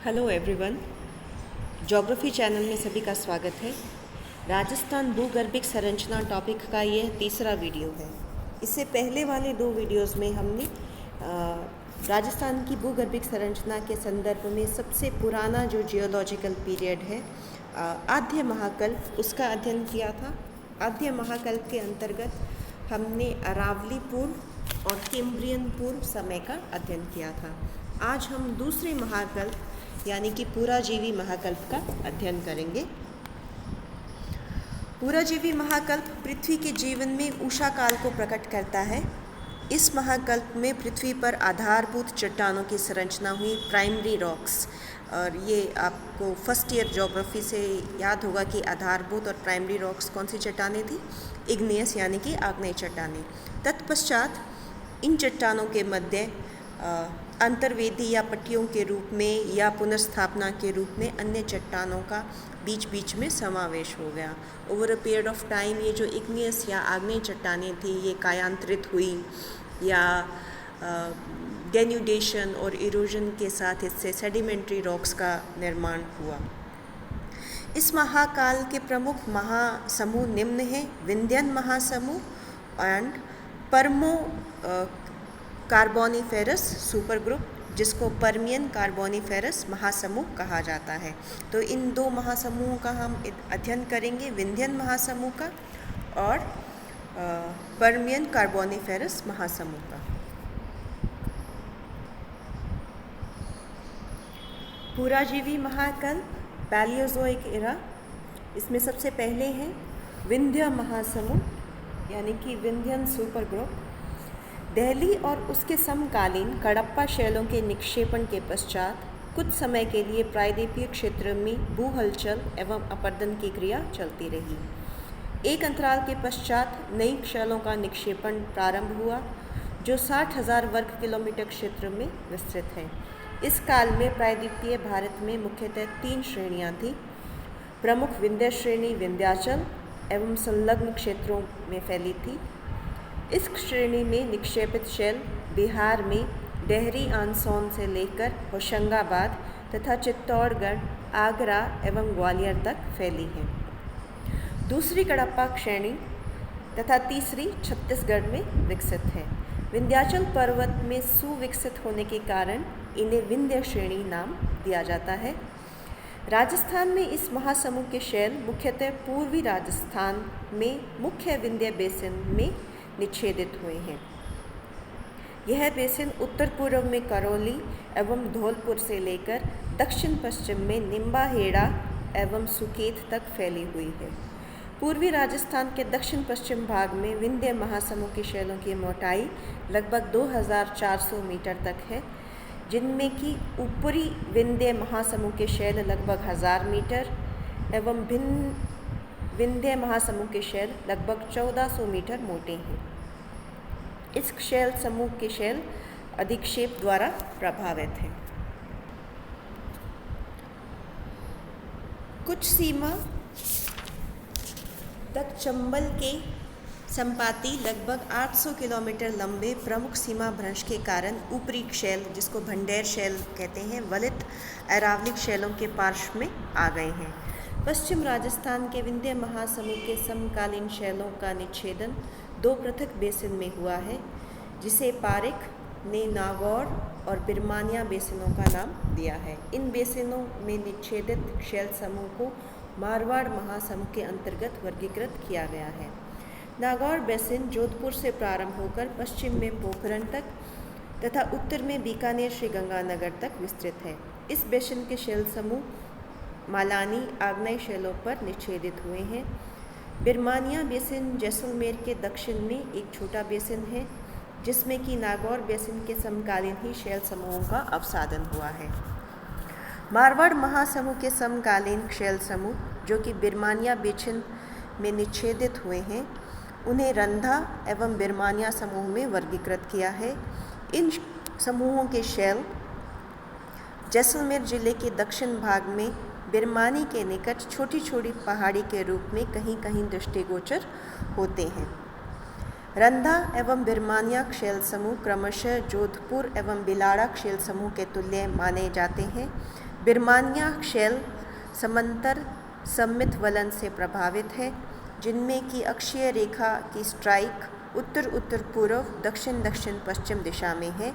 Hello everyone, geography channel में सभी का स्वागत है। राजस्थान भूगर्भिक संरचना टॉपिक का यह तीसरा वीडियो है। इससे पहले वाले दो वीडियोस में हमने राजस्थान की भूगर्भिक संरचना के संदर्भ में सबसे पुराना जो जियोलॉजिकल पीरियड है आद्य महाकल्प, उसका अध्ययन किया था। आद्य महाकल्प के अंतर्गत हमने अरावली पूर्व और कैम्ब्रियन पूर्व समय का अध्ययन किया था। आज हम दूसरे महाकल्प यानी कि पुराजीवी महाकल्प का अध्ययन करेंगे। पुराजीवी महाकल्प पृथ्वी के जीवन में उषा काल को प्रकट करता है। इस महाकल्प में पृथ्वी पर आधारभूत चट्टानों की संरचना हुई, प्राइमरी रॉक्स। और ये आपको फर्स्ट ईयर ज्योग्राफी से याद होगा कि आधारभूत और प्राइमरी रॉक्स कौन सी चट्टानें थी? इग्नियस यानी कि आग्नेय चट्टानें। तत्पश्चात इन चट्टानों के मध्य अंतर्वेदी या पट्टियों के रूप में या पुनर्स्थापना के रूप में अन्य चट्टानों का बीच बीच में समावेश हो गया। Over a period of time ये जो इग्नियस या आग्नेय चट्टानें थी ये कायांतरित हुई या डेन्यूडेशन और इरोजन के साथ इससे सेडिमेंट्री रॉक्स का निर्माण हुआ। इस महाकाल के प्रमुख महासमूह निम्न हैं: विंध्यन महासमूह and permo carboniferous super group, जिसको पर्मियन कार्बोनिफेरस महासमूह कहा जाता है। तो इन दो महासमूहों का हम अध्ययन करेंगे, विंध्यन महासमूह का और पर्मियन कार्बोनिफेरस महासमूह का। पुराजीवी महाकल्प, पैलियोजोइक एरा, इसमें सबसे पहले है विंध्य महासमूह यानी कि विंध्यन सुपर ग्रुप। दिल्ली और उसके समकालीन कडप्पा शैलों के निक्षेपण के पश्चात कुछ समय के लिए प्रायद्वीपीय क्षेत्र में भू हलचल एवं अपरदन की क्रिया चलती रही। एक अंतराल के पश्चात नई शैलों का निक्षेपण प्रारंभ हुआ जो 60,000 वर्ग किलोमीटर क्षेत्र में विस्तृत है। इस काल में प्रायद्वीपीय भारत में मुख्यतः 3 श्रेणियां थीं। प्रमुख विंध्य श्रेणी विंध्याचल एवं संलग्न क्षेत्रों में फैली थी। इस श्रेणी में निक्षेपित शैल बिहार में डेहरी आनसोन से लेकर होशंगाबाद तथा चित्तौड़गढ़, आगरा एवं ग्वालियर तक फैली है। दूसरी कडप्पा श्रेणी तथा तीसरी छत्तीसगढ़ में विकसित है। विंध्याचल पर्वत में सुविकसित होने के कारण इन्हें विंध्य श्रेणी नाम दिया जाता है। राजस्थान में इस महासमूह के शैल मुख्यतः पूर्वी राजस्थान में मुख्य विंध्य बेसिन में निच्छेदित हुए हैं। यह बेसिन उत्तर पूर्व में करौली एवं धौलपुर से लेकर दक्षिण पश्चिम में निम्बाहेड़ा एवं सुकेत तक फैली हुई है। पूर्वी राजस्थान के दक्षिण पश्चिम भाग में विंध्य महासमूह के शैलों की मोटाई लगभग 2400 मीटर तक है, जिनमें कि ऊपरी विंध्य महासमूह के शैल लगभग 1000 मीटर एवं भिन्न विंध्य महासमूह के शैल लगभग 1400 मीटर मोटे हैं। इस शैल समूह के शैल अधिक्षेप द्वारा प्रभावित हैं। कुछ सीमा तक चंबल के संपाती लगभग 800 किलोमीटर लंबे प्रमुख सीमा भ्रंश के कारण ऊपरी शैल, जिसको भंडेर शैल कहते हैं, वलित अरावलिक शैलों के पार्श्व में आ गए हैं। पश्चिम राजस्थान के विंध्य महासमूह के समकालीन शैलों का निच्छेदन 2 पृथक बेसिन में हुआ है, जिसे पारिक ने नागौर और बिरमानिया बेसिनों का नाम दिया है। इन बेसिनों में निच्छेदित शैल समूह को मारवाड़ महासमूह के अंतर्गत वर्गीकृत किया गया है। नागौर बेसिन जोधपुर से प्रारंभ होकर पश्चिम में पोखरण तक तथा उत्तर में बीकानेर श्रीगंगानगर तक विस्तृत है। इस बेसिन के शैल समूह मालानी आग्नेय शैलों पर निच्छेदित हुए हैं। बिरमानिया बेसिन जैसलमेर के दक्षिण में एक छोटा बेसिन है, जिसमें कि नागौर बेसिन के समकालीन ही शैल समूहों का अवसादन हुआ है। मारवाड़ महासमूह के समकालीन शैल समूह जो कि बिरमानिया बेसिन में निच्छेदित हुए हैं, उन्हें रंधा एवं बिरमानिया समूह में वर्गीकृत किया है। इन समूहों के शैल जैसलमेर जिले के दक्षिण भाग में बिरमानी के निकट छोटी छोटी पहाड़ी के रूप में कहीं कहीं दृष्टिगोचर होते हैं। रंधा एवं बिरमानिया शैल समूह क्रमशः जोधपुर एवं बिलाड़ा शैल समूह के तुल्य माने जाते हैं। बिरमानिया शेल समांतर सममित वलन से प्रभावित है, जिनमें की अक्षीय रेखा की स्ट्राइक उत्तर उत्तर पूर्व दक्षिण दक्षिण पश्चिम दिशा में है।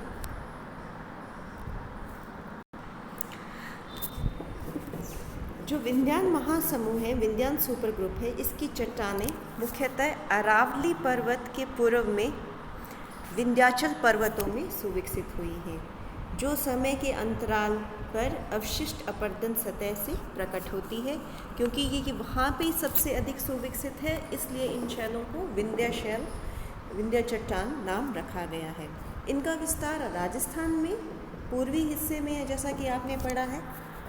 जो विंध्यान महासमूह है, विंध्यान सुपर ग्रुप है, इसकी चट्टानें मुख्यतः अरावली पर्वत के पूर्व में विंध्याचल पर्वतों में सुविकसित हुई हैं, जो समय के अंतराल पर अवशिष्ट अपरदन सतह से प्रकट होती है। क्योंकि ये वहाँ पे सबसे अधिक सुविकसित है, इसलिए इन शैलों को विंध्या शैल, विंध्या चट्टान नाम रखा गया है। इनका विस्तार राजस्थान में पूर्वी हिस्से में है, जैसा कि आपने पढ़ा है,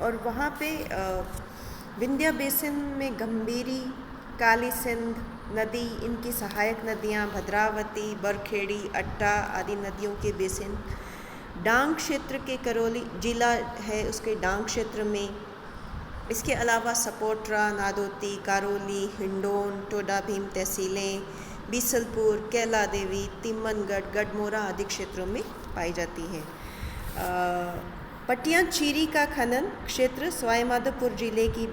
और वहाँ पे विंध्या बेसिन में गंभीरी, काली सिंध नदी, इनकी सहायक नदियाँ भद्रावती, बरखेड़ी, अट्टा आदि नदियों के बेसिन, डांग क्षेत्र के करौली जिला है, उसके डांग क्षेत्र में, इसके अलावा सपोट्रा, नादोती, करौली, हिंडोन, टोडा भीम तहसीलें, बीसलपुर, कैला देवी, तिम्मनगढ़, गढ़मोरा आदि क्षेत्रों में पाई जाती हैं। पटिया चीरी का खनन क्षेत्र सवाई माधोपुर जिले की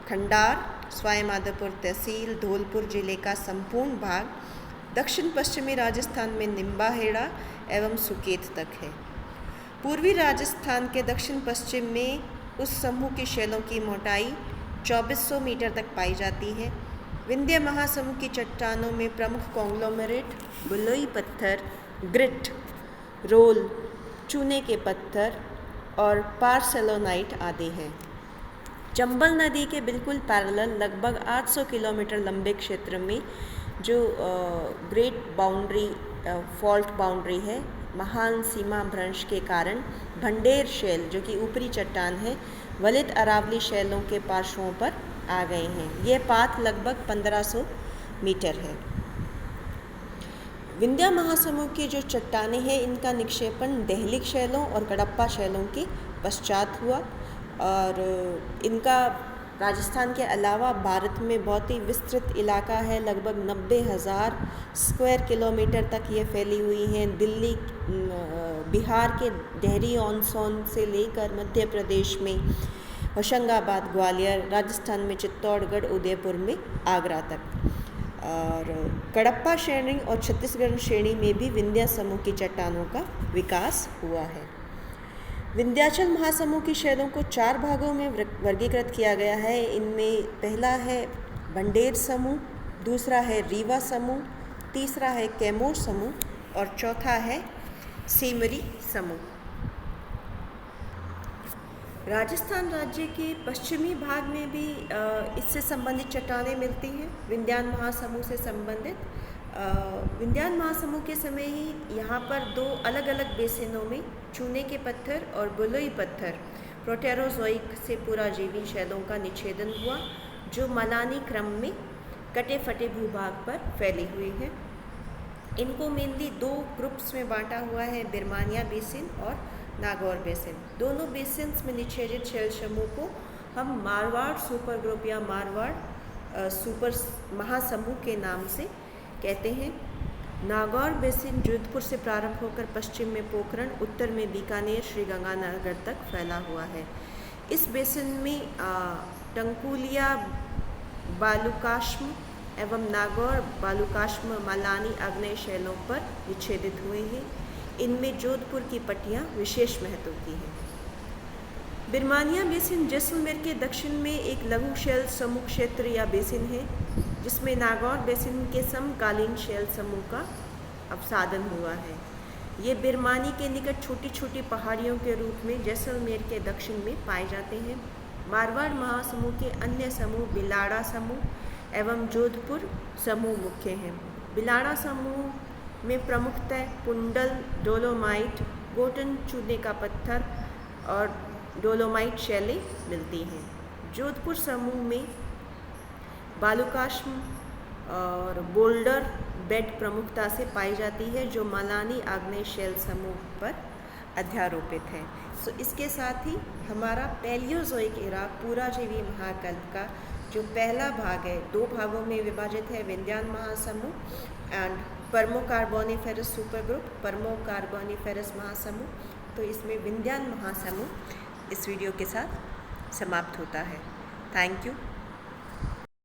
खंडार, सवाई माधोपुर तहसील, धौलपुर जिले का संपूर्ण भाग, दक्षिण पश्चिमी राजस्थान में निम्बाहेड़ा एवं सुकेत तक है। पूर्वी राजस्थान के दक्षिण पश्चिम में उस समूह की शैलों की मोटाई 2400 मीटर तक पाई जाती है। विंध्य महासमूह की चट्टानों में प्रमुख कॉन्ग्लोमेरेट बलुई पत्थर, ग्रिट, रोल, चूने के पत्थर और पार्सेलोनाइट आदि हैं। चंबल नदी के बिल्कुल पैरेलल लगभग 800 किलोमीटर लंबे क्षेत्र में जो ग्रेट बाउंड्री फॉल्ट बाउंड्री है, महान सीमा भ्रंश के कारण भंडेर शैल, जो कि ऊपरी चट्टान है, वलित अरावली शैलों के पार्श्वों पर आ गए हैं। यह पात लगभग 1500 मीटर है। विंध्या महासमूह की जो चट्टानें हैं, इनका निक्षेपण दहलिक शैलों और कडप्पा शैलों के पश्चात हुआ, और इनका राजस्थान के अलावा भारत में बहुत ही विस्तृत इलाका है, लगभग 90,000 स्क्वायर किलोमीटर तक ये फैली हुई हैं। दिल्ली, बिहार के डेहरी ऑन सोन से लेकर मध्य प्रदेश में होशंगाबाद, ग्वालियर, राजस्थान में चित्तौड़गढ़, उदयपुर में आगरा तक, और कडप्पा श्रेणी और छत्तीसगढ़ श्रेणी में भी विंध्या समूह की चट्टानों का विकास हुआ है। विंध्याचल महासमूह की शैलों को 4 भागों में वर्गीकृत किया गया है। इनमें पहला है भंडेर समूह, दूसरा है रीवा समूह, तीसरा है कैमोर समूह और चौथा है सेमरी समूह। राजस्थान राज्य के पश्चिमी भाग में भी इससे संबंधित चट्टानें मिलती हैं, विंध्यान महासमूह से संबंधित। विंध्यान महासमूह के समय ही यहाँ पर 2 अलग अलग बेसिनों में चूने के पत्थर और बलुई पत्थर प्रोटेरोजोइक से पुराजीवी शैलों का निषेधन हुआ, जो मलानी क्रम में कटे फटे भूभाग पर फैली हुई हैं। इनको मेनली 2 ग्रुप्स में बांटा हुआ है, बिरमानिया बेसिन और नागौर बेसिन। दोनों बेसिन्स में निषेधित शैल समूह को हम मारवाड़ सुपर ग्रुप या मारवाड़ सुपर महासमूह के नाम से कहते हैं। नागौर बेसिन जोधपुर से प्रारंभ होकर पश्चिम में पोखरण, उत्तर में बीकानेर, श्रीगंगानगर तक फैला हुआ है। इस बेसिन में टंकुलिया बालुकाश्म एवं नागौर बालुकाश्म मलानी आग्नेय शैलों पर विच्छेदित हुए हैं। इनमें जोधपुर की पट्टियाँ विशेष महत्व की हैं। बिरमानिया बेसिन जैसलमेर के दक्षिण में एक लघु शैल समूह क्षेत्र या बेसिन है, जिसमें नागौर बेसिन के समकालीन शैल समूह का अवसादन हुआ है। ये बिरमानी के निकट छोटी छोटी पहाड़ियों के रूप में जैसलमेर के दक्षिण में पाए जाते हैं। मारवाड़ महासमूह के अन्य समूह बिलाड़ा समूह एवं जोधपुर समूह मुख्य हैं। बिलाड़ा समूह में प्रमुखतः कुंडल, डोलोमाइट, गोटन चूने का पत्थर और डोलोमाइट शैलें मिलती हैं। जोधपुर समूह में बालुकाश्म और बोल्डर बेड प्रमुखता से पाई जाती है, जो मलानी आग्नेय शैल समूह पर अध्यारोपित है। सो इसके साथ ही हमारा पैलियोजोइक एरा पुराजीवी महाकल्प का जो पहला भाग है, 2 भागों में विभाजित है, विंध्यान महासमूह एंड परमो कार्बोनिफेरस सुपर ग्रुप, परमो कार्बोनिफेरस महासमूह। तो इसमें विंध्यान महासमूह इस वीडियो के साथ समाप्त होता है। Thank you.